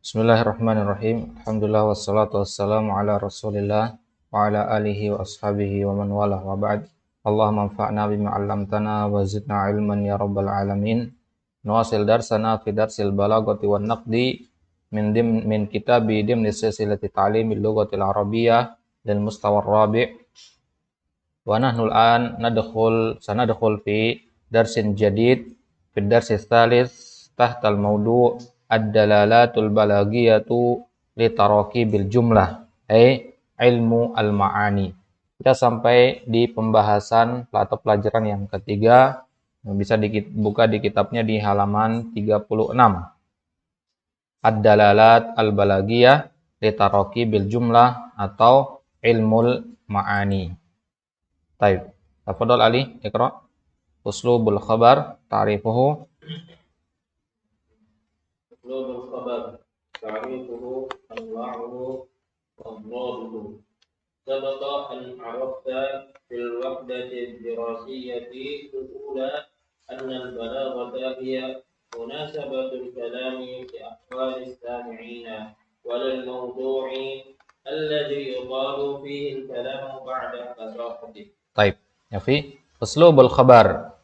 Bismillahirrahmanirrahim. Alhamdulillah wassalatu wassalamu ala Rasulillah wa ala alihi wa ashabihi wa man walah wa ba'd. Allahumma anfa'na bima 'allamtana wa zidna ilman ya rabbal alamin. Nuwasil darsana fi darsil balaghati wan naqdi min kitabi dimni silsilati ta'limil lughatil arabiyyah lil mustawa rabi'. Wa nahnu al-an sanadkhul fi darsin jadid fi darsis tsalits tahta al-mawdu' ad-dalalatul balaghiyatu li tarakibil jumlah ilmu al-ma'ani. Kita sampai di pembahasan atau pelajaran yang ketiga, bisa buka di kitabnya di halaman 36. Ad-dalalat al-balaghiyah li tarakibil jumlah atau ilmul ma'ani. Baik, tafadhol Ali, iqra. Uslubul khabar ta'rifuhu. أسلوب الخبر تعريفه أنواعه وأضرابه سبق أن عرفت في الوحدة الدراسية الأولى أن البلاغة هي مناسبة الكلام لأحوال السامعين وللموضوع الذي يقال فيه الكلام بعد فصاحته. طيب ya fi uslubul khabar.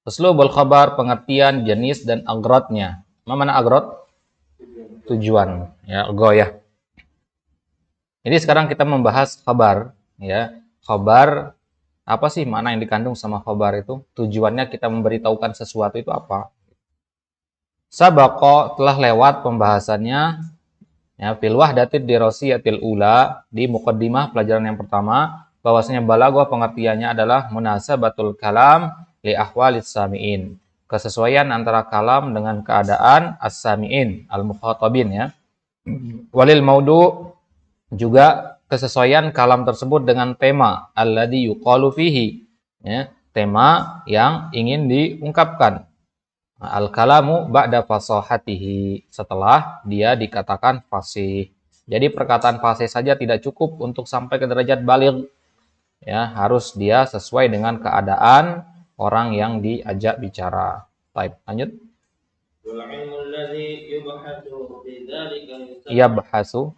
Uslubul khabar pengertian jenis dan agradnya. Mana agrad? Tujuan, ya, goyah. Jadi sekarang kita membahas khabar, ya. Khabar, apa sih makna yang dikandung sama khabar itu? Tujuannya kita memberitahukan sesuatu itu apa? Sabaqa telah lewat pembahasannya, ya, fil wahdatid dirasiyatil ula, di muqaddimah pelajaran yang pertama, bahwasanya balaghah pengertiannya adalah munasabatul kalam li ahwalis sami'in. Kesesuaian antara kalam dengan keadaan as-sami'in, al-mukhatabin, ya. Walil maudu, juga kesesuaian kalam tersebut dengan tema alladzi yuqalu fihi, ya, tema yang ingin diungkapkan. Al-kalamu ba'da fasahatihi, setelah dia dikatakan fasih. Jadi perkataan fasih saja tidak cukup untuk sampai ke derajat baligh, ya, harus dia sesuai dengan keadaan orang yang diajak bicara. Baik, lanjut. والعلم الذي يبحث في ذلك Yabhasu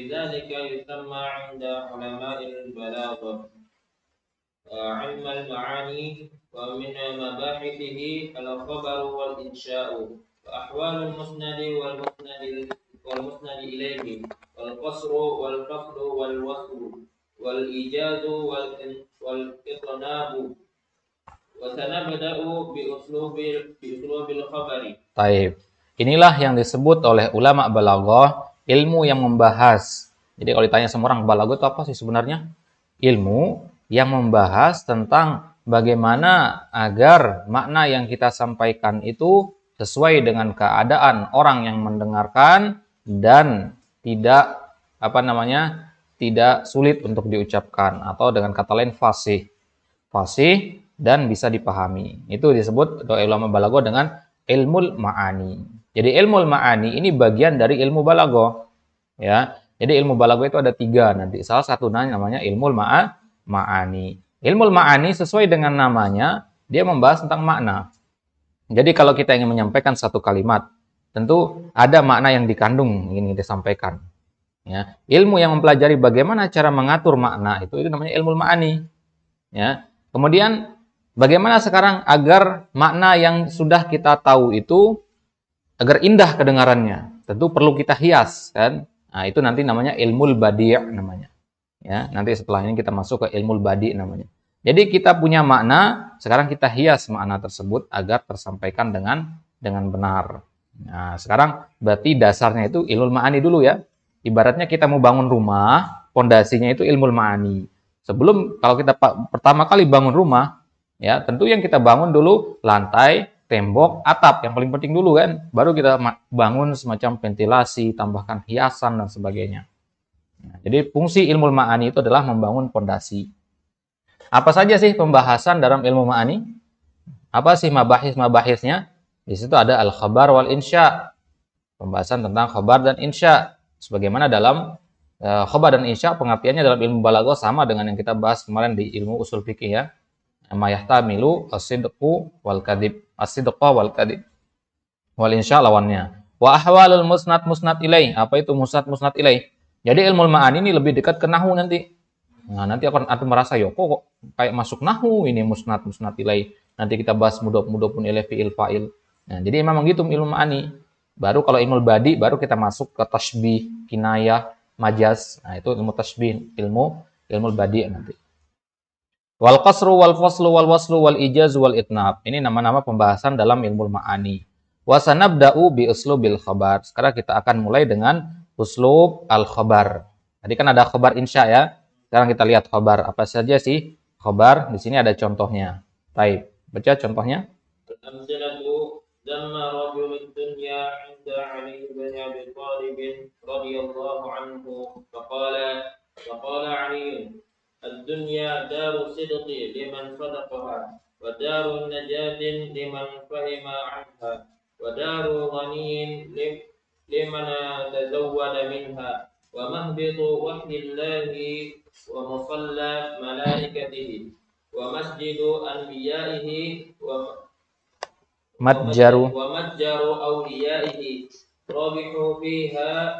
ذلك يسمى عند علماء البلاغة علم المعاني، ومن مباحثه الخبر والإنشاء وأحوال المسند والمسند إليه والقصر والفصل والوصل والإيجاز والإطناب. وسنبدأ بأسلوب الخبر. Taib. Inilah yang disebut oleh ulama balaghah ilmu yang membahas. Jadi kalau ditanya semua orang, balaghah itu apa sih sebenarnya? Ilmu yang membahas tentang bagaimana agar makna yang kita sampaikan itu sesuai dengan keadaan orang yang mendengarkan dan tidak tidak sulit untuk diucapkan, atau dengan kata lain fasih dan bisa dipahami. Itu disebut oleh ulama balaghah dengan ilmul ma'ani. Jadi ilmul ma'ani ini bagian dari ilmu balaghah, ya. Jadi ilmu balaghah itu ada 3 nanti. Salah satu namanya ilmul ma'ani. Ilmul ma'ani sesuai dengan namanya, dia membahas tentang makna. Jadi kalau kita ingin menyampaikan satu kalimat, tentu ada makna yang dikandung ingin disampaikan. Ya, ilmu yang mempelajari bagaimana cara mengatur makna itu namanya ilmul ma'ani. Ya. Kemudian bagaimana sekarang agar makna yang sudah kita tahu itu agar indah kedengarannya? Tentu perlu kita hias, kan? Nah, itu nanti namanya ilmul badi' namanya. Ya, nanti setelah ini kita masuk ke ilmul badi' namanya. Jadi kita punya makna, sekarang kita hias makna tersebut agar tersampaikan dengan benar. Nah, sekarang berarti dasarnya itu ilmul ma'ani dulu, ya. Ibaratnya kita mau bangun rumah, pondasinya itu ilmul ma'ani. Sebelum, kalau kita pertama kali bangun rumah, ya, tentu yang kita bangun dulu lantai, tembok, atap, yang paling penting dulu, kan. Baru kita bangun semacam ventilasi, tambahkan hiasan dan sebagainya. Nah, jadi fungsi ilmu ma'ani itu adalah membangun pondasi. Apa saja sih pembahasan dalam ilmu ma'ani? Apa sih mabahisnya? Di situ ada al-khabar wal insya. Pembahasan tentang khabar dan insya. Sebagaimana dalam khabar dan insya pengertiannya dalam ilmu balaghah sama dengan yang kita bahas kemarin di ilmu usul fikih, ya. Ma yahtamilu as-sidqu wal kadhib. As-sidqa wal kadhib. Wal insya lawannya. Wa ahwalul musnad musnad ilaih. Apa itu musnad musnad ilaih? Jadi ilmu ma'ani ini lebih dekat ke nahwu nanti. Nah, nanti akan ada merasa yo kok kayak masuk nahwu ini musnad musnad ilaih. Nanti kita bahas mudhof mudhofun ilaih fi'il fa'il. Nah, jadi memang gitu ilmu ma'ani. Baru kalau ilmu badi baru kita masuk ke tasbih, kinayah, majaz. Nah, itu ilmu tasbih, ilmu badi nanti. Wal qasru wal faslu wal waslu wal ijaz wal itnab. Ini nama-nama pembahasan dalam ilmu ma'ani. Wa sanabda'u bi uslubil khabar. Sekarang kita akan mulai dengan uslub al khabar. Tadi kan ada khabar insya ya. Sekarang kita lihat khabar apa saja sih khabar. Di sini ada contohnya. Baik, baca contohnya. Amsalatu damma rajulud dunya 'inda Ali bin Abi Thalib radhiyallahu anhu faqala Ali ad-dunya daru sidqi liman sadaqaha wa daru najatin liman fahima 'anha wa daru ghaniyin liman tazawwada minha wa mahbitu wahyillahi wa musalla malaikatihi wa masjidu anbiya'ihi Matjaru. wa matjaru awliyaihi rabihu fiha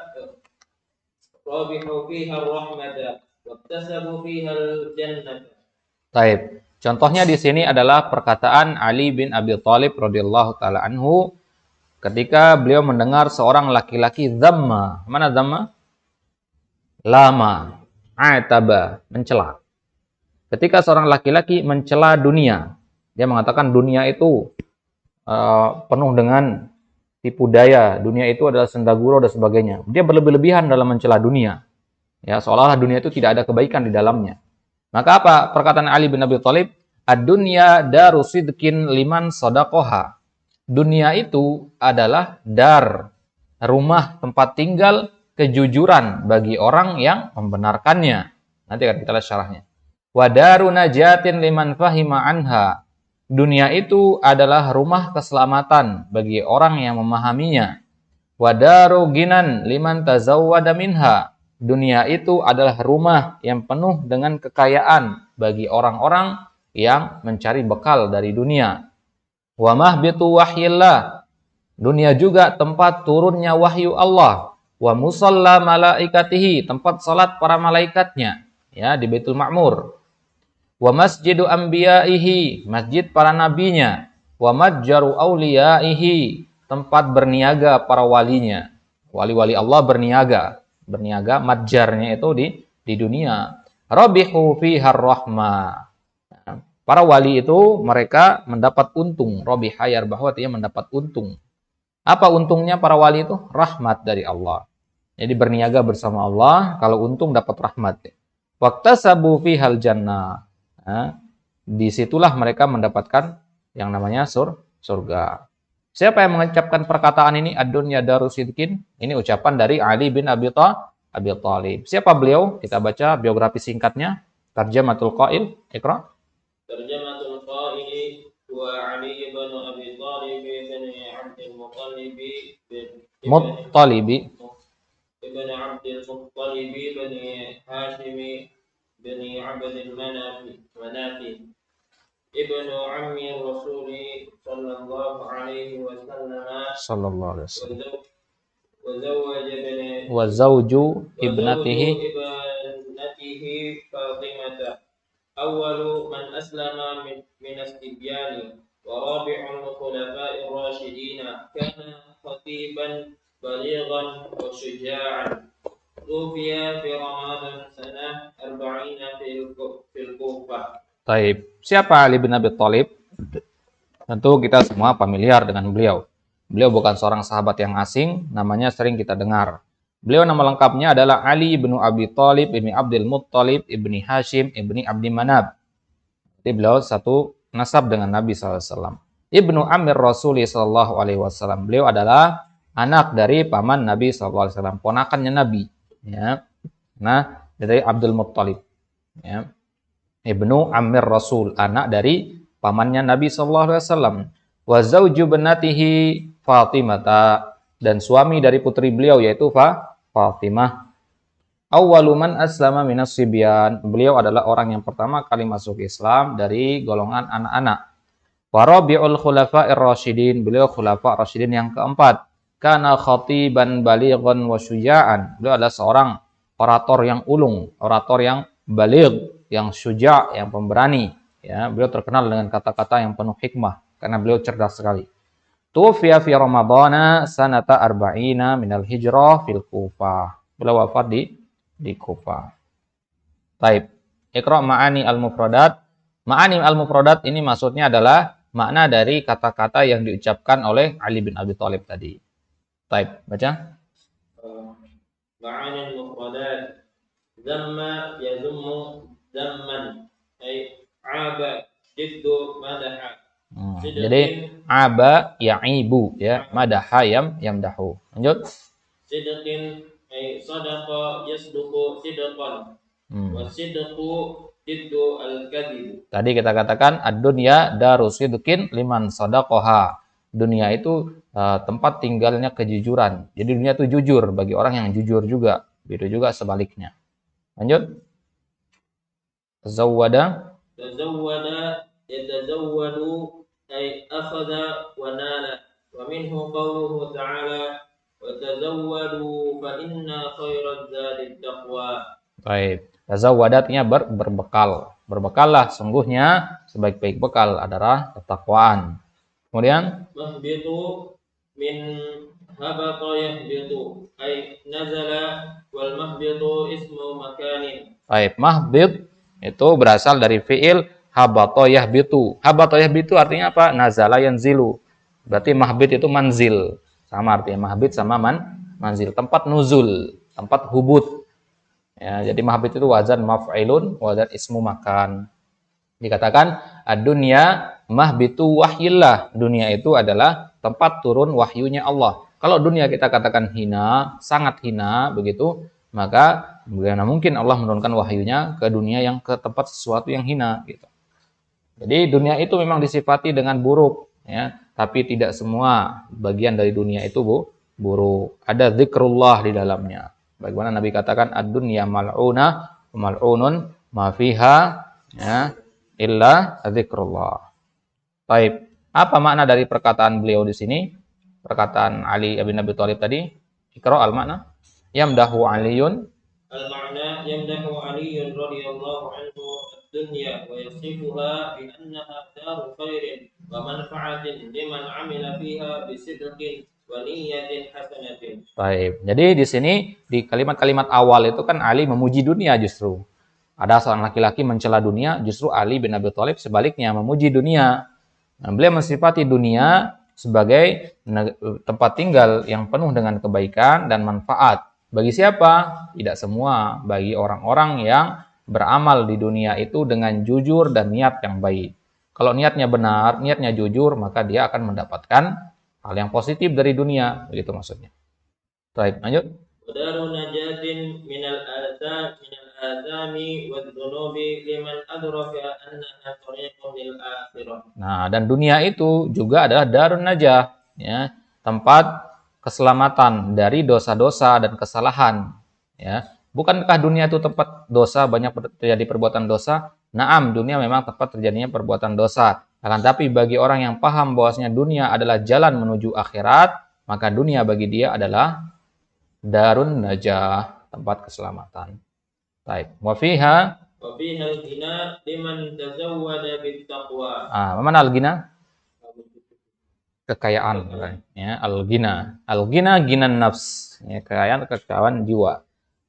ar-rahmata waktasabu fiha al-jannata. Taib. Contohnya di sini adalah perkataan Ali bin Abi Thalib radhiyallahu taala anhu ketika beliau mendengar seorang laki-laki dhamma. Mana dhamma? Lama, ataba, mencela. Ketika seorang laki-laki mencela dunia, dia mengatakan dunia itu penuh dengan tipu daya, dunia itu adalah senda gurau dan sebagainya. Dia berlebih-lebihan dalam mencela dunia. Ya, seolah-olah dunia itu tidak ada kebaikan di dalamnya. Maka apa perkataan Ali bin Abi Thalib? Ad-dunya daru sidqin liman sadaqaha. Dunia itu adalah dar, rumah tempat tinggal kejujuran bagi orang yang membenarkannya. Nanti akan kita lihat syarahnya. Wa daru najatin liman fahima anha. Dunia itu adalah rumah keselamatan bagi orang yang memahaminya. Wa daru ginan liman tazawwada minha. Dunia itu adalah rumah yang penuh dengan kekayaan bagi orang-orang yang mencari bekal dari dunia. Wa mahbitu wahyillah. Dunia juga tempat turunnya wahyu Allah. Wa musalla malaikatihi, tempat salat para malaikatnya, ya, di Baitul Ma'mur. Wa masjidu anbiya'ihi, masjid para nabinya. Wa matjaru awliyaihi, tempat berniaga para walinya. Wali-wali Allah berniaga matjarnya itu di dunia. Rabihu fiha rahmah. Para wali itu mereka mendapat untung. Rabiha yarbahu artinya mendapat untung. Apa untungnya para wali itu? Rahmat dari Allah. Jadi berniaga bersama Allah, kalau untung dapat rahmat. Waktasabu fihal jannah. Nah, disitulah mereka mendapatkan yang namanya surga. Siapa yang mengucapkan perkataan ini? Ad-dunya daru sidqin. Ini ucapan dari Ali bin Abi Thalib. Siapa beliau? Kita baca biografi singkatnya. Tarjamatul Qail. Iqra. Tarjamatul Qail wa Ali bin Abi Thalib bin Abdul Muttalibi. ibn Abdul Muttalib bin Hashim bin Abd al-Manafi ibn Ammi Rasul sallallahu alaihi wasallam Wa zawju ibnatihi Fatimah awwalu man aslama min as-sibyani wa rabi'ul khulafa'ir rasyidin kana khatiban balighan wa syuja'an tufiya fi Ramadan sanah 40 fil Kufah. Taib. Siapa Ali bin Abi Thalib? Tentu kita semua familiar dengan beliau. Beliau bukan seorang sahabat yang asing, namanya sering kita dengar. Beliau nama lengkapnya adalah Ali bin Abi Thalib ibni Abdul Muttalib ibni Hashim ibni Abdi Manab. Jadi beliau satu nasab dengan Nabi SAW. Ibnu Amir Rasuli SAW. Beliau adalah anak dari paman Nabi SAW, ponakannya Nabi. Ya. Nah, dari Abdul Muttalib. Ya. Ibnu Amir Rasul, anak dari pamannya Nabi SAW. Wa zawju benatihi Fatimah, dan suami dari putri beliau yaitu Fatimah. Awwalu man aslama minas sibyan. Beliau adalah orang yang pertama kali masuk Islam dari golongan anak-anak. Warabi'ul khulafa'ir rasyidin, beliau khulafa' rasyidin yang keempat. Kana khatiban balighan wa syuja'an. Beliau adalah seorang orator yang ulung, orator yang baligh, yang syuja', yang pemberani. Ya, beliau terkenal dengan kata-kata yang penuh hikmah karena beliau cerdas sekali. Tufiya fi Ramadana sanata arba'ina minal hijrah fil Kufah. Beliau wafat di Kufah. Taib. Iqra' ma'ani al-mufradat. Ma'ani al-mufradat ini maksudnya adalah makna dari kata-kata yang diucapkan oleh Ali bin Abi Thalib tadi. Taib, baca. Ma'ani al-mufradat. Zamma yazummu zamman. Ay aba jiddu madaha. Jadi aba ya'ibu ya, madaha yamdahu. Lanjut. Sidqin ay sadaqa yasduqu sidqan. Wa sidqu jiddu al-kadhib. Tadi kita katakan ad-dunya daru sidqin liman sadaqaha. Dunia itu tempat tinggalnya kejujuran. Jadi dunia itu jujur bagi orang yang jujur juga. Begitu juga sebaliknya. Lanjut. Tazawwada yatazawwadu ay akhadha wa nala. Wa minhu qawluhu ta'ala wa tazawwadu fa inna khairaz zadi taqwa. Baik. Tazawwada artinya berbekal. Berbekallah, sungguhnya sebaik-baik bekal adalah ketakwaan. Kemudian mahbitu min habata yahbitu ay nazala wal mahbitu ismu makanin. Baik, mahbit itu berasal dari fiil habata yahbitu. Habata yahbitu artinya apa? Nazala yanzilu. Berarti mahbit itu manzil. Sama artinya mahbit sama manzil, tempat nuzul, tempat hubut. Ya, jadi mahbit itu wazan maf'ilun, wazan ismu makan. Dikatakan ad-dunya mahbitu wahyillah. Dunia itu adalah tempat turun wahyunya Allah. Kalau dunia kita katakan hina, sangat hina begitu, maka bagaimana mungkin Allah menurunkan wahyunya ke dunia yang ke tempat sesuatu yang hina gitu. Jadi dunia itu memang disifati dengan buruk ya, tapi tidak semua bagian dari dunia itu buruk. Ada zikrullah di dalamnya. Bagaimana Nabi katakan ad-dunya mal'una wa mal'unun ma fiha ya illa zikrullah. Baik. Apa makna dari perkataan beliau di sini? Perkataan Ali bin Abi Thalib tadi. Iqra al-makna. Yamdahu Aliyun. Al-makna yamdahu Aliyun radhiyallahu anhu ad-dunya wa yasifuha bi annaha daru khairin wa manfa'atin liman 'amila fiha bi sidqin wa niyyatin hasanatin. Baik. Jadi di sini di kalimat-kalimat awal itu kan Ali memuji dunia justru. Ada seorang laki-laki mencela dunia, justru Ali bin Abi Thalib sebaliknya memuji dunia. Nah, beliau mensifati dunia sebagai tempat tinggal yang penuh dengan kebaikan dan manfaat. Bagi siapa? Tidak semua. Bagi orang-orang yang beramal di dunia itu dengan jujur dan niat yang baik. Kalau niatnya benar, niatnya jujur, maka dia akan mendapatkan hal yang positif dari dunia. Begitu maksudnya. Baik, lanjut. Daru najatin minal azami wadzunubi liman adraka annaha tariqun lil akhirah. Nah, dan dunia itu juga adalah darun najah, ya, tempat keselamatan dari dosa-dosa dan kesalahan, ya. Bukankah dunia itu tempat dosa, banyak terjadi perbuatan dosa? Naam, dunia memang tempat terjadinya perbuatan dosa. Akan tapi bagi orang yang paham bahwasanya dunia adalah jalan menuju akhirat, maka dunia bagi dia adalah darun najah, tempat keselamatan. Baik, wa fiha al-ghina liman tazawwada bit taqwa. mana al-ghina? Kekayaan ya, al-ghina. Al-ghina ginan nafs, ya, kekayaan jiwa.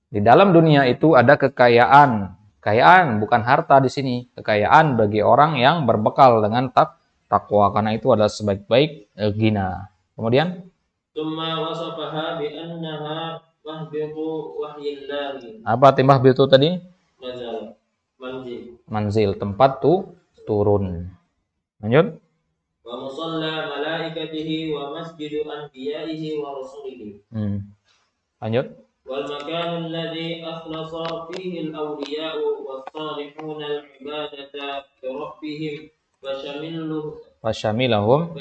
Di dalam dunia itu ada kekayaan. Kekayaan bukan harta di sini, kekayaan bagi orang yang berbekal dengan takwa, karena itu adalah sebaik-baik ghina. Kemudian Tsumma wasafaha bi annaha mahbitu wahyillahi. apa timbah itu tadi? Nazal, manzil, tempat turun. Lanjut. Wa musalla malaikatihi wa masjidu anbiya'ihi wa rasulihi. Lanjut. Wal makanu alladhi akhlasa fihi al-awliya'u was-salihun al-ibadata li rabbihim wa syamilahum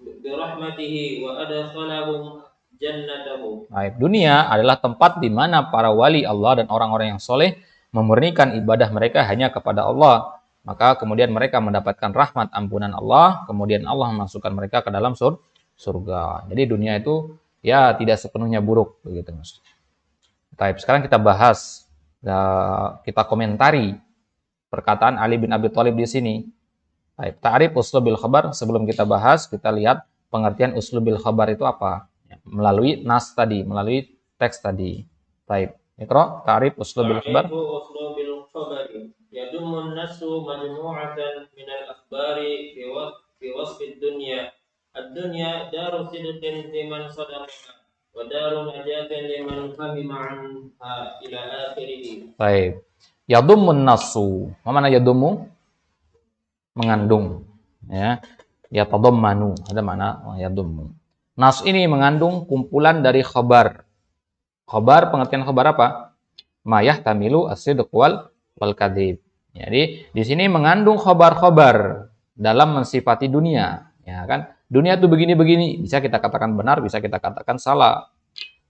bi rahmatihi wa adkhalahum jannatahu. Baik, dunia adalah tempat di mana para wali Allah dan orang-orang yang soleh memurnikan ibadah mereka hanya kepada Allah maka kemudian mereka mendapatkan rahmat ampunan Allah, kemudian Allah memasukkan mereka ke dalam surga. Jadi dunia itu ya tidak sepenuhnya buruk begitu Mas. Baik, sekarang kita bahas, kita komentari perkataan Ali bin Abi Thalib di sini. Baik, ta'rif uslubil khabar, sebelum kita bahas, kita lihat pengertian uslubil khabar itu apa? Melalui nas tadi, melalui teks tadi. Baik, Iqra, ta'rif uslubil khabar. تعريف أسلوب الخبر يضم النص مجموعة من الأخبار في وصف الدنيا. الدنيا دار صدق لمن صدقها ودار نجاة لمن فهم عنها إلى آخره. Baik. Yadummun nasu. Apa mana yadummu? Mengandung. Ya. Yatadammanu. Ada mana yadummu. Nas ini mengandung kumpulan dari khabar. Khabar, pengertian khabar apa? Ma yahtamilu as-sidq wal kadzib. Jadi di sini mengandung khabar-khabar dalam mensifati dunia, ya kan? Dunia itu begini-begini, bisa kita katakan benar, bisa kita katakan salah.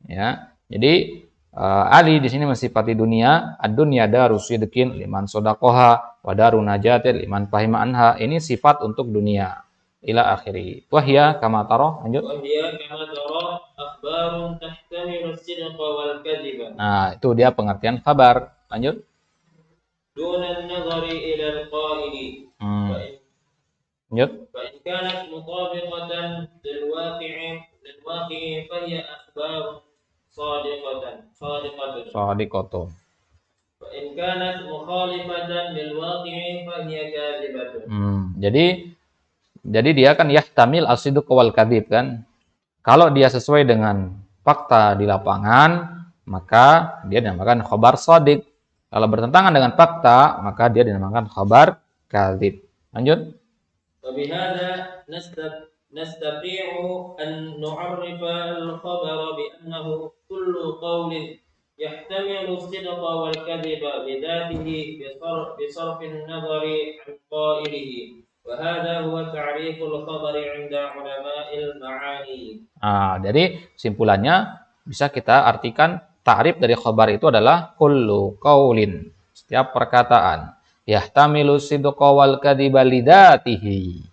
Ya. Jadi Ali di sini mensifati dunia, ad-dunya daru sidqin liman shadaqaha wa daru najatin liman fahima anha. Ini sifat untuk dunia. Ila akhiri. Wahya kama tara, lanjut. Wahya kama tara akhbarun tahtamilu as-sidqa wal kadhiba. Nah, itu dia pengertian khabar. Lanjut. Duna an-nazari ila al-qa'ili. Lanjut. Fa in kanat mutabiqatan lil waqi'i fa hiya akhbarun Shadiqatun. Fa in kanat mukhalifatan lil waqi'i fa hiya kadhibatun. Jadi dia kan yahtamil as-sidq wal kadzib kan. Kalau dia sesuai dengan fakta di lapangan, maka dia dinamakan khabar shadiq. Kalau bertentangan dengan fakta, maka dia dinamakan khabar kadzib. Lanjut. Wa bihadza nastati'u an nu'arrifa al-khabara bi annahu kullu qawlin yahtamilu as-sidqa wal kadhiba bi dhatihi bi sarfi an-nazari an qa'ilihi. وهذا هو تعريف الخبر عند علماء المعاني. Jadi simpulannya bisa kita artikan ta'rif dari khabar itu adalah kullu qaulin, setiap perkataan yahtamilu sidqa wal kadhiba lidatihi,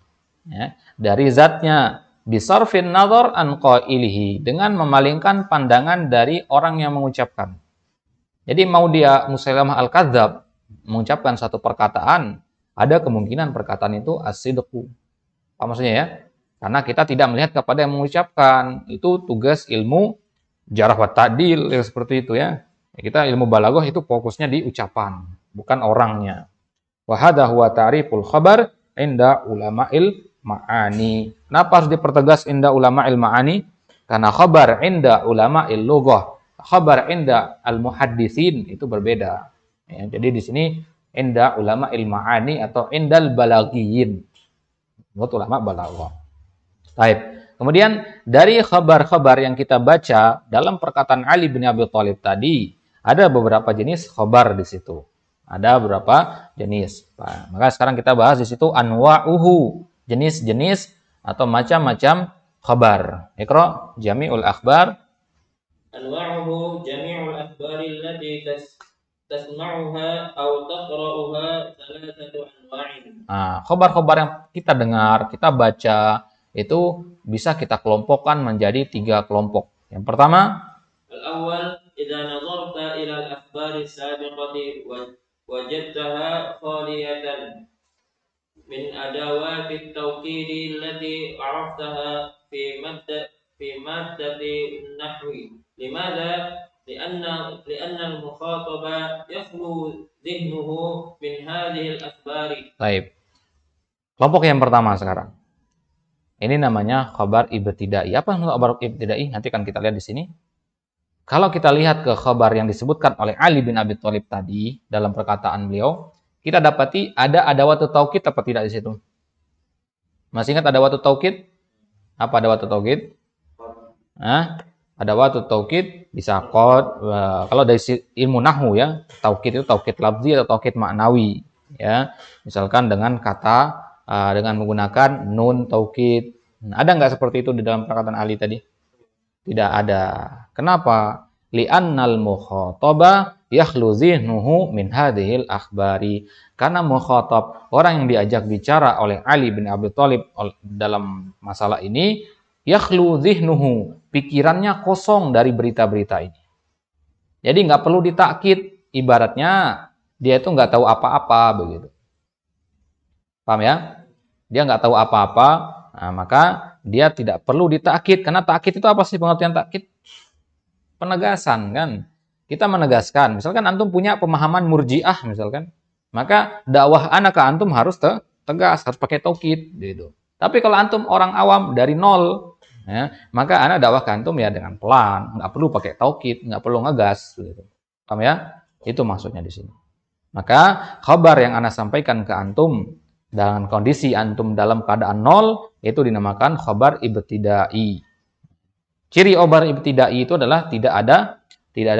ya, dari zatnya, bisarfin nazar an qailihi, dengan memalingkan pandangan dari orang yang mengucapkan. Jadi mau dia Musailamah al-Kadzdzab mengucapkan satu perkataan, ada kemungkinan perkataan itu as-sidqu. Apa maksudnya ya? Karena kita tidak melihat kepada yang mengucapkan. Itu tugas ilmu jarh wa ta'dil seperti itu ya. Kita ilmu balaghah itu fokusnya di ucapan, bukan orangnya. Wa hadza huwa ta'riful khabar inda ulama'il ma'ani. Kenapa harus dipertegas inda ulama'il ma'ani? Karena khabar inda ulama'il lughah, khabar inda al-muhadditsin itu berbeda. Ya, jadi di sini inda ulama ilma'ani atau indal balaghiyin. Menurut ulama balaghah. Baik. Kemudian dari khabar-khabar yang kita baca dalam perkataan Ali bin Abi Thalib tadi, ada beberapa jenis khabar di situ. Ada beberapa jenis. Nah, maka sekarang kita bahas di situ anwa'uhu, jenis-jenis atau macam-macam khabar. Iqra jami'ul akhbar. Anwa'uhu jami'ul akhbari allati tasma'uha aw taqra'uha thalathatu anwa'in. Khabar-khabar yang kita dengar, kita baca, itu bisa kita kelompokkan menjadi 3 kelompok. Yang pertama, al-awwal idza nazarta ila al-akhbari as-sabiqati wajadtaha khaliyatan min adawati at-tawkid allati 'araftaha fi maddati an-nahwi. Limadha? لأن المخاطب يخلو ذهنه من هذه الأخبار. Baik. Kelompok yang pertama sekarang. Ini namanya khabar ibtidai. Apa khabar ibtidai? Nanti kan kita lihat di sini. Kalau kita lihat ke khabar yang disebutkan oleh Ali bin Abi Thalib tadi dalam perkataan beliau, kita dapati ada adawatut taukid apa tidak di situ? Masih ingat adawatut taukid? Apa adawatut taukid? Adawatut taukid bisa qad, kalau dari ilmu nahwu ya, taukid itu taukid lafzi atau taukid maknawi ya. Misalkan dengan kata dengan menggunakan nun taukid. Ada nggak seperti itu di dalam perkataan Ali tadi? Tidak ada. Kenapa? li'annal mukhataba yakhlu dhihnuhu min hadhil akhbari. Karena mukhatab, orang yang diajak bicara oleh Ali bin Abi Thalib dalam masalah ini, yakhlu dhihnuhu, pikirannya kosong dari berita-berita ini. Jadi nggak perlu ditakkid, ibaratnya dia itu nggak tahu apa-apa begitu. Paham ya? Dia nggak tahu apa-apa, nah, maka dia tidak perlu ditakkid. Karena takkid itu apa sih pengertian takkid? Penegasan kan. Kita menegaskan, misalkan antum punya pemahaman murji'ah misalkan, maka dakwah anak ke antum harus tegas, harus pakai taukid gitu. Tapi kalau antum orang awam dari nol, ya, maka anak dakwah ke antum ya dengan pelan, nggak perlu pakai taukid, nggak perlu ngegas gitu. Paham ya? Itu maksudnya di sini. Maka khabar yang anak sampaikan ke antum dengan kondisi antum dalam keadaan nol, itu dinamakan khabar ibtidai. Ciri khabar ibtidai itu adalah tidak ada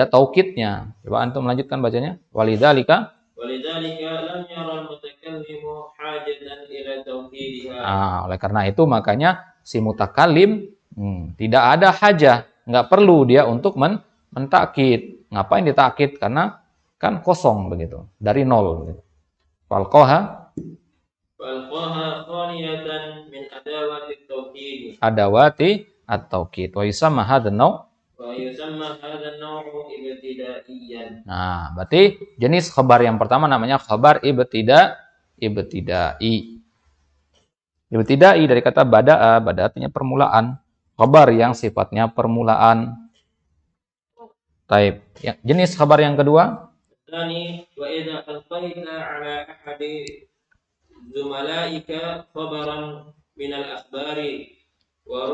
taukidnya. Coba antum lanjutkan bacanya. Walidzalika lam yara al-mutakallimu hajatan ila tauhidiha. Oleh karena itu makanya si mutakallim tidak ada hajah, nggak perlu dia untuk mentakkid. Ngapain ditakkid? Karena kan kosong begitu, dari nol begitu. Falqaha khaniyatan min adawati tauhid. Adawati at-taukid. Wa yusamma hadzal naw' ibtidaiyan. Nah, berarti jenis khabar yang pertama namanya khabar ibtidai. Ibtidai dari kata bada'a, bada artinya permulaan. Khabar yang sifatnya permulaan. Taib. Ya, jenis khabar yang kedua. Tsani wa idza alqaita ala ahadi zumalaika khabaran min al-akhbari wa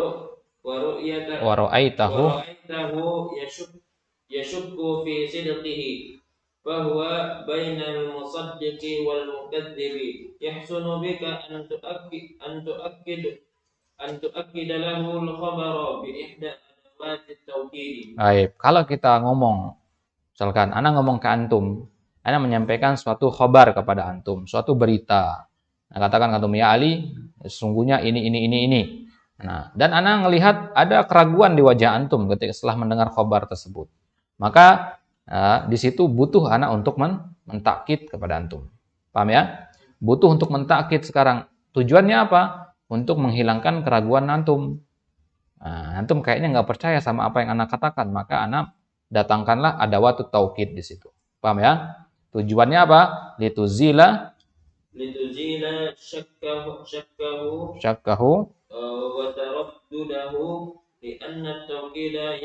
ra'aitahu yashukku fi sidqihi fa huwa bainal musaddiqi wal mukadzibi yahsunu bika an tuakkid lahu al-khabara bi ihda adawati at-tawkid. Baik, kalau kita ngomong, misalkan ana ngomong ke antum, ana menyampaikan suatu khabar kepada antum, suatu berita. Nah, katakan ke antum, ya Ali, sesungguhnya ini. Nah, dan ana ngelihat ada keraguan di wajah antum ketika setelah mendengar khabar tersebut. Maka di situ butuh ana untuk mentakkid kepada antum. Paham ya? Butuh untuk mentakkid sekarang. Tujuannya apa? Untuk menghilangkan keraguan antum. Nah, antum kayaknya nggak percaya sama apa yang ana katakan, maka ana datangkanlah adawatut taukid di situ. Paham ya? Tujuannya apa? Lituzila syakkahu wa taraddudahu li anna at-tawkida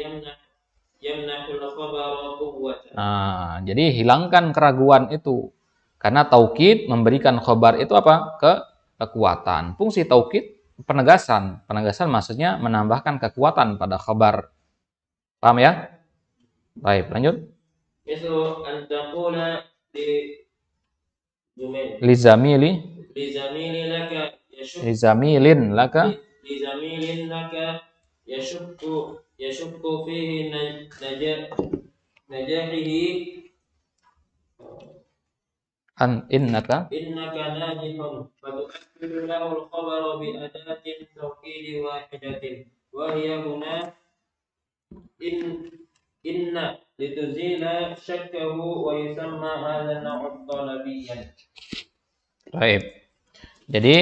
yamnahul khabara quwwatan. Nah, jadi hilangkan keraguan itu. Karena taukid memberikan khabar itu apa? Kekuatan. Fungsi taukid penegasan. Penegasan maksudnya menambahkan kekuatan pada khabar. Paham ya? Baik, lanjut. Mislu an taqula Lizamilin laka yashukku fihi najahihi innaka najihun fa tu'akkidu lahu al-khabara bi adatin tawkid wahidatin wa hiya huna inna lituzila syakkahu wa yusamma hadha an-naw' talabiyyan. Baik. Jadi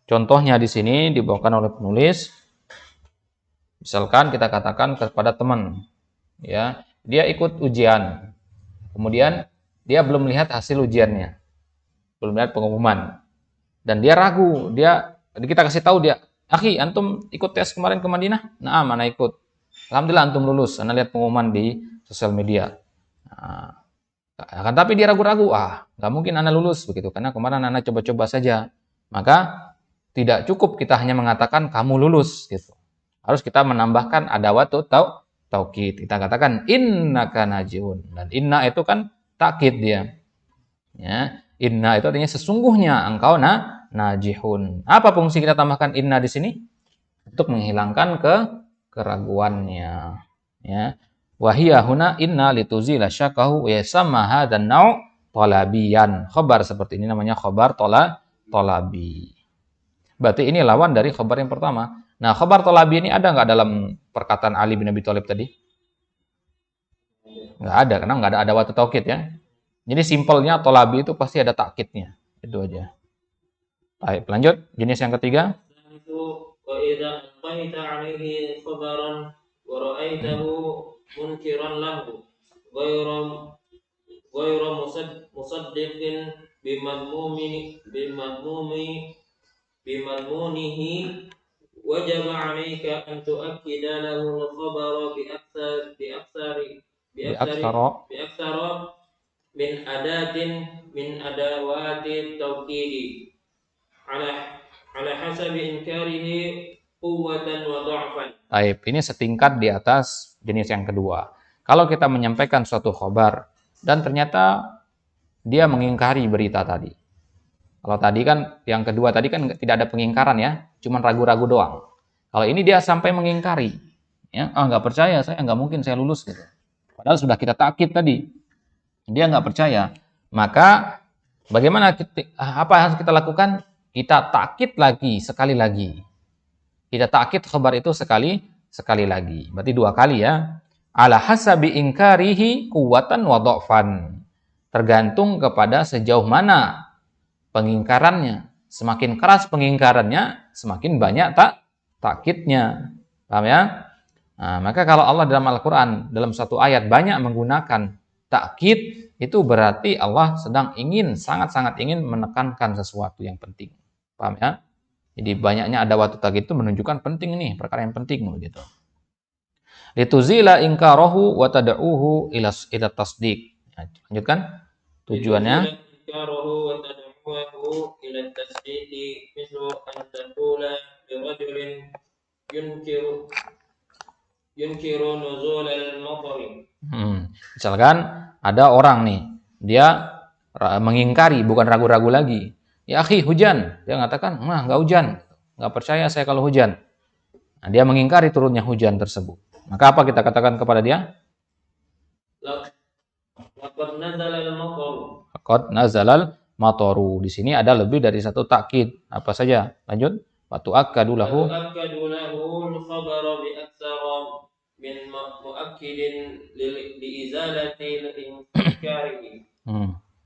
contohnya di sini dibawakan oleh penulis. Misalkan kita katakan kepada teman, ya, dia ikut ujian. Kemudian dia belum melihat hasil ujiannya. Belum melihat pengumuman. Dan dia ragu, kita kasih tahu dia, "Akhi, antum ikut tes kemarin ke Madinah?" "Nah, mana ikut." "Alhamdulillah antum lulus. Anda lihat pengumuman di sosial media." Nah, kan tapi dia ragu-ragu, nggak mungkin Anda lulus begitu, karena kemarin Anda coba-coba saja. Maka tidak cukup kita hanya mengatakan kamu lulus gitu. Harus kita menambahkan adawatut taukid. Kita katakan innaka najihun. Dan inna itu kan takkid dia. Ya, inna itu artinya sesungguhnya engkau najihun. Apa fungsi kita tambahkan inna di sini? Untuk menghilangkan keraguannya. Ya. Wahiyya huna inna lituzila syakahu wa yasamma hadzal naw' talabiyan. Khabar seperti ini namanya khabar talabi. Berarti ini lawan dari khabar yang pertama. Nah, khabar talabi ini ada nggak dalam perkataan Ali bin Abi Thalib tadi? Nggak ada, karena nggak ada adawat taukid ya. Jadi simpelnya tolabi itu pasti ada takkidnya. Itu aja. Baik, lanjut. Jenis yang ketiga. وإذا ألقيت عليه خبرا ورأيته منكرا له غير مصدق بمضمون بمضمون بمضمونه وجب عليك أن تؤكد له الخبر بأكثر Biaksara. بأكثر من أداة من أدوات التوكيد على حسب إنكاره قوة وضعفا. Baik, ini setingkat di atas jenis yang kedua. Kalau kita menyampaikan suatu khobar dan ternyata dia mengingkari berita tadi. Kalau tadi kan yang kedua tadi kan tidak ada pengingkaran ya, cuma ragu-ragu doang. Kalau ini dia sampai mengingkari, ya, nggak percaya, saya nggak mungkin saya lulus gitu. Padahal sudah kita takkid tadi, dia nggak percaya. Maka bagaimana apa yang harus kita lakukan? Kita takkid lagi sekali lagi. Kita takkid khabar itu sekali lagi. Berarti dua kali ya. Ala hasabi ingkarihi kuwatan wa dha'fan. Tergantung kepada sejauh mana pengingkarannya. Semakin keras pengingkarannya, semakin banyak takkidnya. Paham ya? Nah, maka kalau Allah dalam Al-Quran, dalam satu ayat banyak menggunakan takkid, itu berarti Allah sedang sangat-sangat ingin menekankan sesuatu yang penting. Paham ya? Jadi banyaknya ada waktu takkid itu menunjukkan penting nih, perkara yang penting gitu. Lituzila inkarahu wa tad'uhu ila tasdiq. Lanjutkan. Tujuannya misalkan ada orang nih, dia mengingkari, bukan ragu-ragu lagi. Ya akhi, hujan. Dia mengatakan, nggak hujan. Nggak percaya saya kalau hujan. Nah, dia mengingkari turunnya hujan tersebut. Maka apa kita katakan kepada dia? Laqad nazalal mataru. Di sini ada lebih dari satu takkid. Apa saja? Lanjut. Wa tu'akkadu lahu al-khabara bi aktsara min mu'akkidin li izalati al-inkari.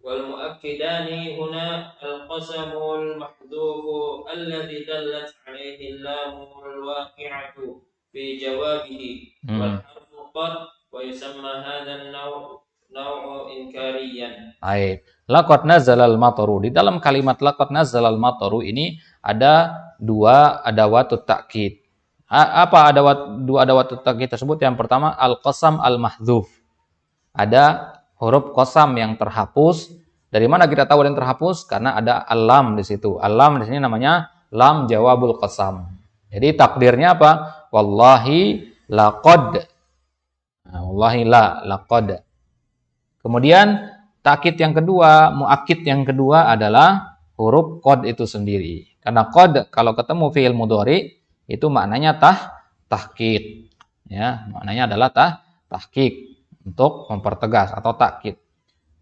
Wal mu'akkidani huna al-qasamul mahdhufu alladhi dallat alaihi lamul waqi'atu fi jawabihi wal harfu qad wa yusamma hadha an-naw'u inkariyan. Baik. Laqad nazalal mataru. Di dalam kalimat laqad nazalal mataru ini ada dua adawatut takkid. Apa dua adawatut takkid tersebut? Yang pertama al-qasam al-mahdhuf. Ada huruf qasam yang terhapus. Dari mana kita tahu yang terhapus? Karena ada al-lam di situ. Al-lam di sini namanya lam jawabul qasam. Jadi takdirnya apa? Wallahi laqad. Wallahi laqad. Kemudian takkid yang kedua, muakkid yang kedua adalah huruf qad itu sendiri. Karena qad kalau ketemu fi'il mudhari itu maknanya tahqiq. Ya, maknanya adalah tahqiq untuk mempertegas atau takkid.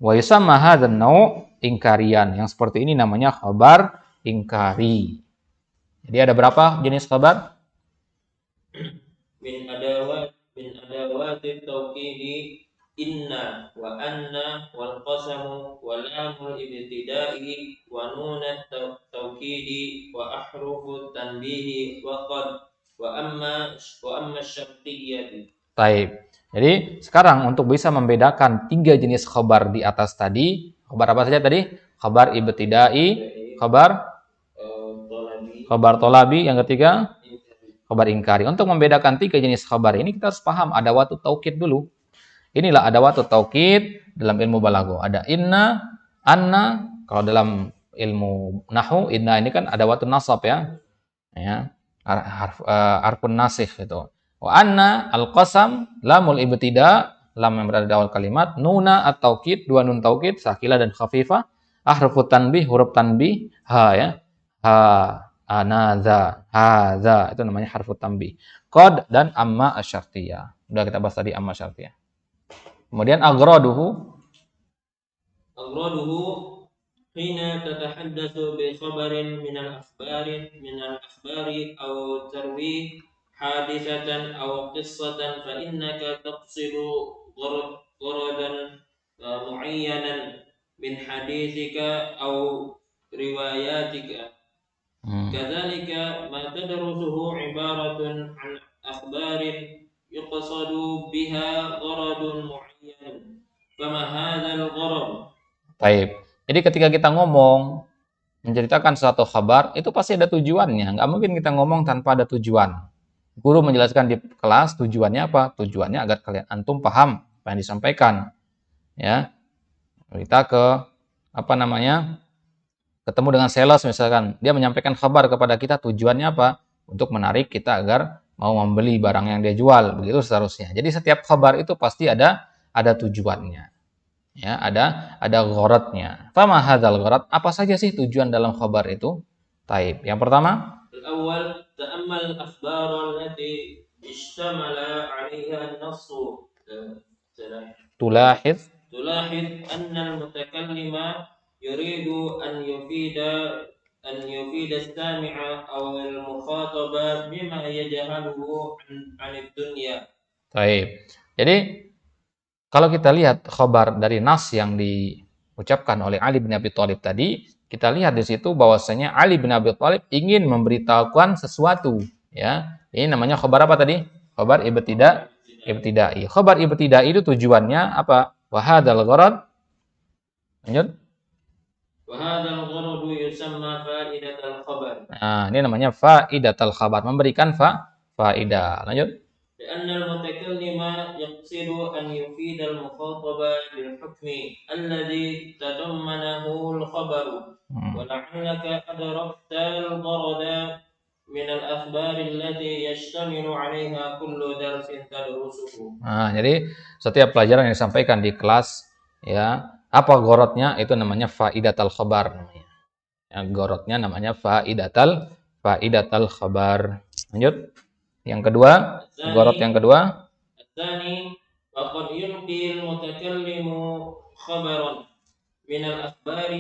Wa yusamma hadzal nau' ingkarian. Yang seperti ini namanya khabar ingkari. Jadi ada berapa jenis khabar? Min adawati tauqidi inna wa anna wal qasamu wa lamul ibtida'i wa nunat tauqidi wa ahrufut tanbihi wa qad wa amma syartiyyati. Baik. Jadi sekarang untuk bisa membedakan tiga jenis khabar di atas tadi, khabar apa saja tadi? Khabar ibtida'i, khabar tolabi, yang ketiga khabar ingkari. Untuk membedakan tiga jenis khabar ini kita harus paham ada adawatut taukid dulu. Inilah adawatut taukid dalam ilmu balaghah. Ada inna, anna. Kalau dalam ilmu nahwu, inna ini kan adawatun nasab ya. Ya. Harfun nasikh itu. Wa anna al-qasam lamul ibtida, lam yang berada di awal kalimat, nuna at-taukid, dua nun taukid, sakilah dan khafifah, ahrufut tanbih, huruf tanbih, ha ya. Ha, anaza, hadza, itu namanya harfut tanbih. Qad dan amma asyartiyah. Sudah kita bahas tadi amma asyartiyah. Kemudian aghraduhu hina tatahaddatsu bi khabarin min al-akhbari aw tarwi hadisatan aw qissatan fa innaka taqsidu غرضا معينا من حديثك أو رواياتك. كذلك ما تدرسه عبارة عن أخبار يقصد بها غرض معين، فما هذا الغرض؟ Baik. Jadi ketika kita ngomong menceritakan suatu kabar, itu pasti ada tujuannya. Nggak mungkin kita ngomong tanpa ada tujuan. Guru menjelaskan di kelas tujuannya apa? Tujuannya agar kalian antum paham apa yang disampaikan. Ya, kita ketemu dengan sales misalkan, dia menyampaikan kabar kepada kita, tujuannya apa? Untuk menarik kita agar mau membeli barang yang dia jual, begitu seterusnya. Jadi setiap kabar itu pasti ada tujuannya. Ya, ada gharadnya. Fama hadzal gharad? Apa saja sih tujuan dalam kabar itu? Taib. Yang pertama, الأول تأمل الأخبار التي اشتمل عليها النص. تلاحظ أن المتكلم يريد أن يفيد السامع أو المخاطب بما يجهله عن الدنيا. Taib. Jadi kalau kita lihat khabar dari nas yang diucapkan oleh Ali bin Abi Thalib tadi, kita lihat di situ bahwasanya Ali bin Abi Thalib ingin memberitahukan sesuatu, ya. Ini namanya khabar apa tadi? Khabar ibtidai. Khabar ibtidai itu tujuannya apa? Wa hadzal gharad. Lanjut. Wa hadzal gharadu yusamma fa'idatul khabar. Nah, ini namanya faidatul khabar, memberikan faidah. Lanjut. لأن المتكلم يقصد أن يفيد المخاطب بالحكم الذي تضمنه الخبر، ولعلك أدركت الغرض من الأخبار التي يشتمل عليها كل درس تدرسه. Nah, jadi setiap pelajaran yang disampaikan di kelas, ya, apa gharadnya? Itu namanya faidatul khabar namanya. Ya, gharadnya namanya faidatul khabar. Lanjut. Yang kedua, gharad yang kedua. الثاني وقد يلقي المتكلم خبرا من الأخبار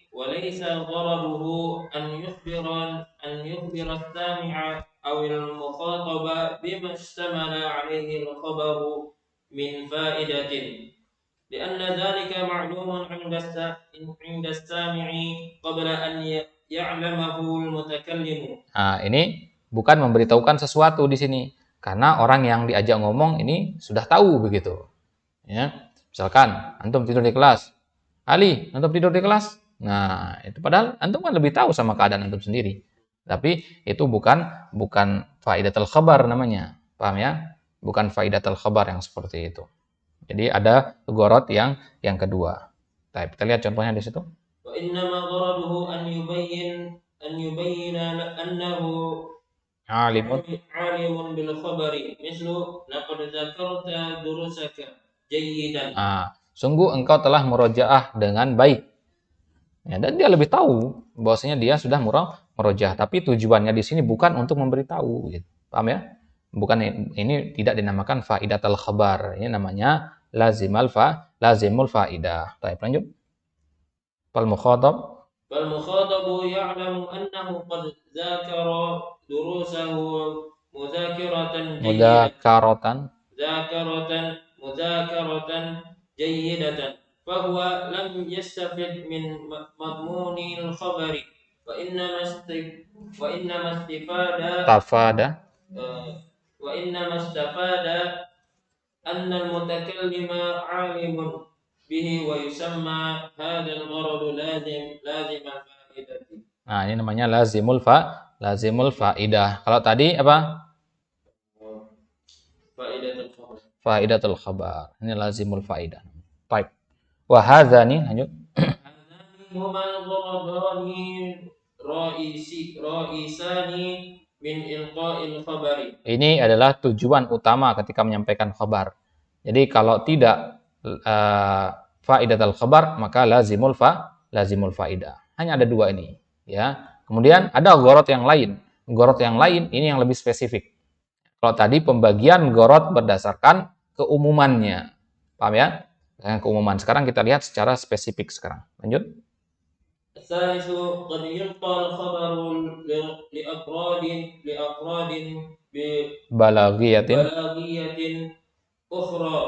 وليس غرضه أن يخبر السامع أو المخاطب بما اشتمل عليه الخبر من فائدة، لأن ذلك معلوم عند السامع قبل أن يعلمه المتكلم. Nah, ini bukan memberitahukan sesuatu di sini, karena orang yang diajak ngomong ini sudah tahu begitu. Ya, misalkan antum tidur di kelas, Ali, antum tidur di kelas. Nah, itu padahal antum kan lebih tahu sama keadaan antum sendiri. Tapi itu bukan faidatul khabar namanya. Paham ya? Bukan faidatul khabar yang seperti itu. Jadi ada gharad yang kedua. Baik, kita lihat contohnya di situ. Wa innama gharaduhu an yubayyina annahu alimun bil khabari mislu laqad dzakarta durusaka jayyidan. Sungguh engkau telah murojaah dengan baik. Ya, dan dia lebih tahu bahwasanya dia sudah murojaah, tapi tujuannya di sini bukan untuk memberitahu, gitu. Paham ya? Bukan, ini tidak dinamakan faidatul khabar. Ini namanya lazimul faidah. Baik, lanjut. Fal mukhatab ya'lamu annahu qad dzakara durusahu mudzakaratan jayyidatan fahuwa lam yastafid min madmunil khabari wa innama istafada anna al-mutakallima 'alimun bihi wa yusamma hadzal gharad lazim al-fa'idati. Nah, ini namanya lazimul faidah. Kalau tadi apa? Faidatul khabar. Ini lazimul faidah. Baik. Wa hadzani, lanjut. Humal gharadani ra'isani min ilqa'il khabari. Ini adalah tujuan utama ketika menyampaikan khabar. Jadi kalau tidak faidatul khabar, maka lazimul faidah. Hanya ada dua ini, ya. Kemudian ada gharad yang lain. Gharad yang lain ini yang lebih spesifik. Kalau tadi pembagian gharad berdasarkan keumumannya. Paham ya? Dengan keumuman. Sekarang kita lihat secara spesifik sekarang. Lanjut. Tsalisu qad yulqa al-khabaru li'afradin bi balaghiyatin ukhra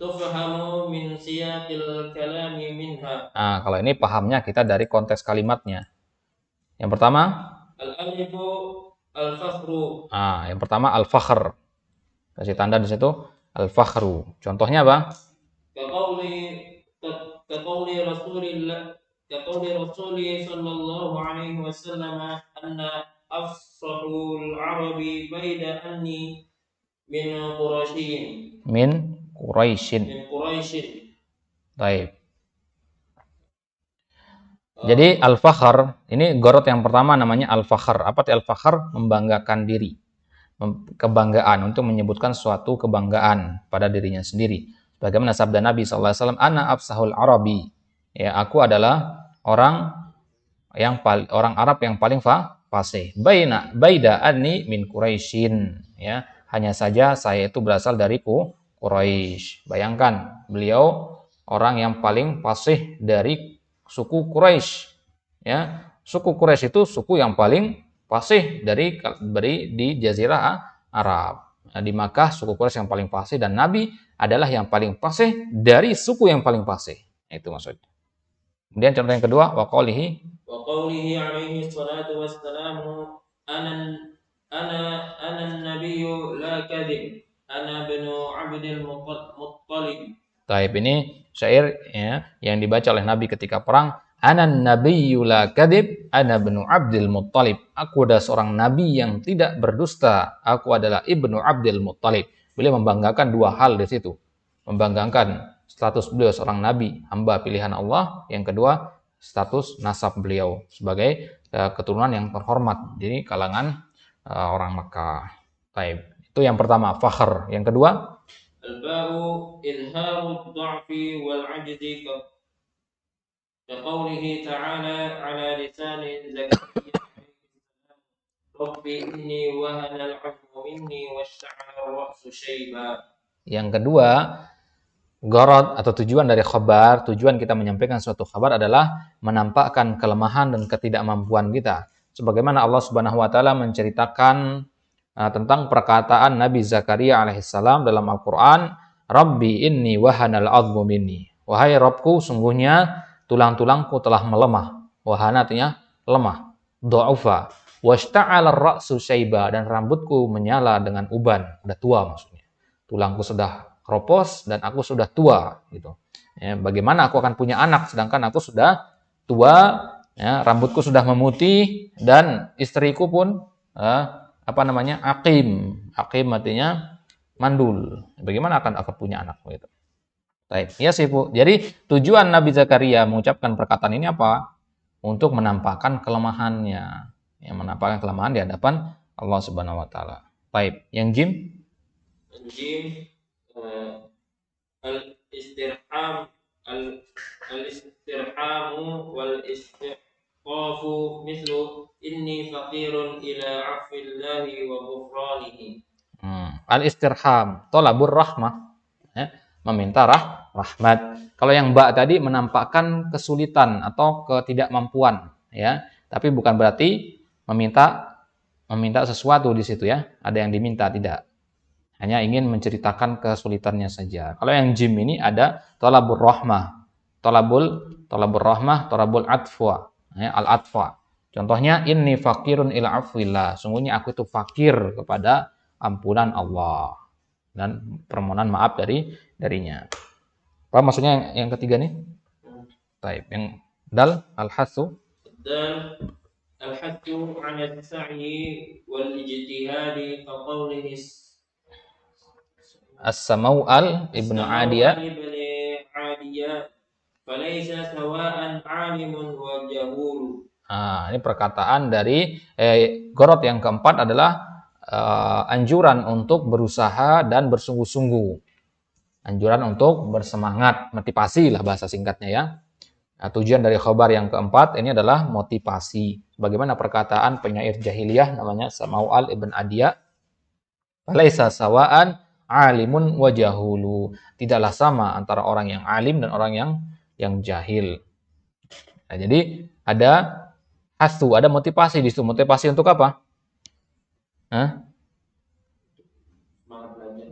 tufhamu min siyaqil kalami minha. Nah, kalau ini pahamnya kita dari konteks kalimatnya. Yang pertama, Al-alifu al-fakhru. yang pertama al-fakhr. Kasih tanda di situ al-fakhru. Contohnya apa? Kaqauli kaqauli Rasulillah kaqauli Rasuli sallallahu alaihi wasallam anna afsahul arabi baida anni min Quraisyin. Min Quraisyin. Min Quraisyin. Baik. Jadi al-fakhr, ini gorot yang pertama namanya al-fakhr. Apa itu al-fakhr? Membanggakan diri. Kebanggaan, untuk menyebutkan suatu kebanggaan pada dirinya sendiri. Bagaimana sabda Nabi SAW, Ana afsahul arabi. Ya, aku adalah orang Arab yang paling fasih. Baida anni min Quraisyin. Ya, hanya saja saya itu berasal dari Quraisy. Bayangkan, beliau orang yang paling fasih dari suku Quraisy. Ya, suku Quraisy itu suku yang paling fasih dari di Jazirah Arab. Nah, di Makkah suku Quraisy yang paling fasih dan Nabi adalah yang paling fasih dari suku yang paling fasih. Itu maksudnya. Kemudian contoh yang kedua, wa qawlihi alaihi salatu wassalamu ana nabiyyu la kadhib ana binu abdil muttalib. Taib, ini syair ya, yang dibaca oleh Nabi ketika perang. Anan nabiyyu la kadhib ana binu abdil muttalib. Aku adalah seorang nabi yang tidak berdusta. Aku adalah ibnu abdil muttalib. Beliau membanggakan dua hal di situ. Membanggakan status beliau seorang nabi, hamba pilihan Allah. Yang kedua, status nasab beliau sebagai keturunan yang terhormat di kalangan orang Makkah. Taib. Itu yang pertama, fakhr. Yang kedua, al-ba'u izharu ad-dha'fi wal 'ajzi kaqaulihi ta'ala 'ala lisani Zakaria Rabbi inni wahana al-'azmu minni washta'ala ar-ra'su shayba. Yang kedua, gharad atau tujuan dari khabar, tujuan kita menyampaikan suatu khabar adalah menampakkan kelemahan dan ketidakmampuan kita. Sebagaimana Allah Subhanahu wa taala menceritakan tentang perkataan Nabi Zakaria alaihissalam dalam Al-Quran, Rabbi inni wahanal azmu minni. Wahai Rabbku, sungguhnya tulang-tulangku telah melemah. Wahana artinya lemah. Du'ufa. Washta'ala ar-ra'su syaiba, dan rambutku menyala dengan uban. Udah tua maksudnya. Tulangku sudah keropos dan aku sudah tua. Gitu. Ya, bagaimana aku akan punya anak sedangkan aku sudah tua, ya, rambutku sudah memutih dan istriku pun aqim artinya mandul. Bagaimana akan punya anak gitu. Baik, ya sih Bu. Jadi tujuan Nabi Zakaria mengucapkan perkataan ini apa? Untuk menampakkan kelemahannya. Yang menampakkan kelemahan di hadapan Allah Subhanahu wa taala. Baik, yang jim? Jim al-istirham al-istirhamu wal qafu mislu inni faqirun ila afillahi wa ghufranihi. Al-istirham, tolabur rahmah, ya, meminta rahmat. Kalau yang ba tadi menampakkan kesulitan atau ketidakmampuan, ya. Tapi bukan berarti meminta sesuatu di situ ya. Ada yang diminta, tidak. Hanya ingin menceritakan kesulitannya saja. Kalau yang jim ini ada tolabur rahmah, tolabul rahmah, tolabul atfa. Ya, al-atfa. Contohnya inni fakirun ila afwillah. Sungguhnya aku itu fakir kepada ampunan Allah dan permohonan maaf darinya. Apa maksudnya yang ketiga nih? Baik, yang dal al-hasu. Dal al-hasu 'ala as-sa'yi wal ijtihadi ka qawlihi As-Samaw'al ibnu Adiyah. Falaysa sawa'an 'alimun wa jahul. Ini perkataan dari gorot yang keempat adalah anjuran untuk berusaha dan bersungguh-sungguh. Anjuran untuk bersemangat, motivasi lah bahasa singkatnya ya. Nah, tujuan dari khabar yang keempat ini adalah motivasi. Bagaimana perkataan penyair jahiliyah namanya Samaw'al ibn Adiyah. Falaysa sawa'an 'alimun wa jahulu. Tidaklah sama antara orang yang alim dan orang yang jahil. Nah, jadi ada hasu, ada motivasi di situ. Motivasi untuk apa?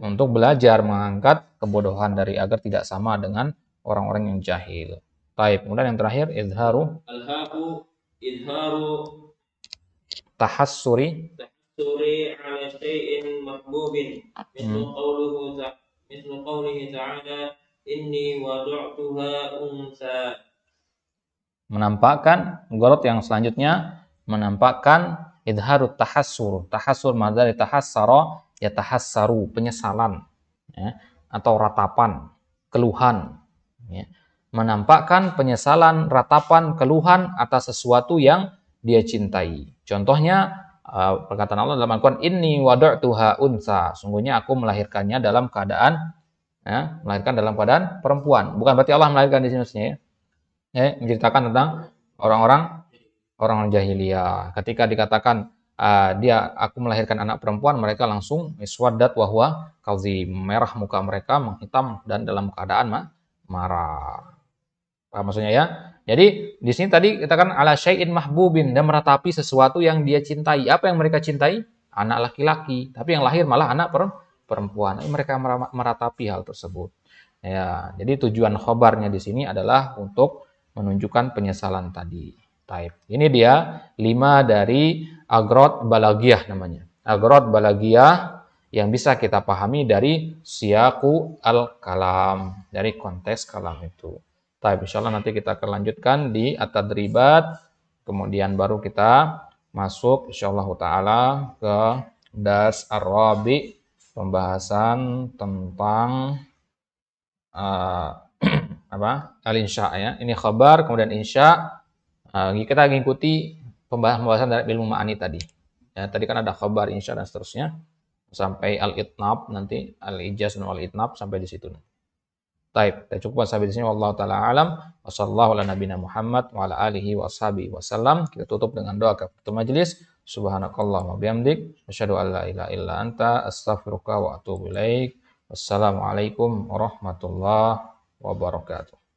Untuk belajar mengangkat kebodohan dari agar tidak sama dengan orang-orang yang jahil. Taib. Kemudian yang terakhir izharu Al-ha'u izharu tahassuri tahassuri ala syai'in mahbubin mislu qawlihi ta'ala inni wadu'tuha unsa. menampakkan gorot yang selanjutnya menampakkan idharut tahassur. Tahassur dari tahassara ya tahassaru, penyesalan ya, atau ratapan, keluhan ya. Menampakkan penyesalan, ratapan, keluhan atas sesuatu yang dia cintai. Contohnya perkataan Allah dalam Al-Quran, inni wada'tuha unsa, sungguhnya aku melahirkannya dalam keadaan ya, melahirkan dalam keadaan perempuan. Bukan berarti Allah melahirkan di sini maksudnya ya. Menceritakan tentang orang jahiliyah. Ketika dikatakan aku melahirkan anak perempuan, mereka langsung iswaddat wahwa kazim, merah muka mereka, menghitam dan dalam keadaan marah. Paham maksudnya ya? Jadi di sini tadi kita kan ala syai'in mahbubin, dan meratapi sesuatu yang dia cintai. Apa yang mereka cintai? Anak laki-laki, tapi yang lahir malah anak perempuan. Mereka meratapi hal tersebut. Ya, jadi tujuan khobarnya di sini adalah untuk menunjukkan penyesalan tadi. Taib. Ini dia 5 dari agrod balagiyah namanya. Agrod balagiyah yang bisa kita pahami dari siyaku al-kalam, dari konteks kalam itu. Taib, insyaallah nanti kita akan lanjutkan di at-tadribat, kemudian baru kita masuk insyaallah taala ke dars ar-rabi, pembahasan tentang al-insya ya. Ini khabar, kemudian insya. Kita mengikuti pembahasan dari ilmu ma'ani tadi. Ya, tadi kan ada khabar, insya dan seterusnya sampai al-itnab, nanti al-ijaz dan al-itnab sampai di situ. Taib, kita cukupkan sampai di sini. Wallahu taala alam. Wassallallahu ala nabiyina Muhammad wa ala alihi wa ashabihi wasallam. Kita tutup dengan doa kafaratul majelis. Subhanakallahumma bihamdik, asyhadu an la ilaha illa anta, astaghfiruka wa atubu ilaik. Wassalamualaikum warahmatullahi wabarakatuh.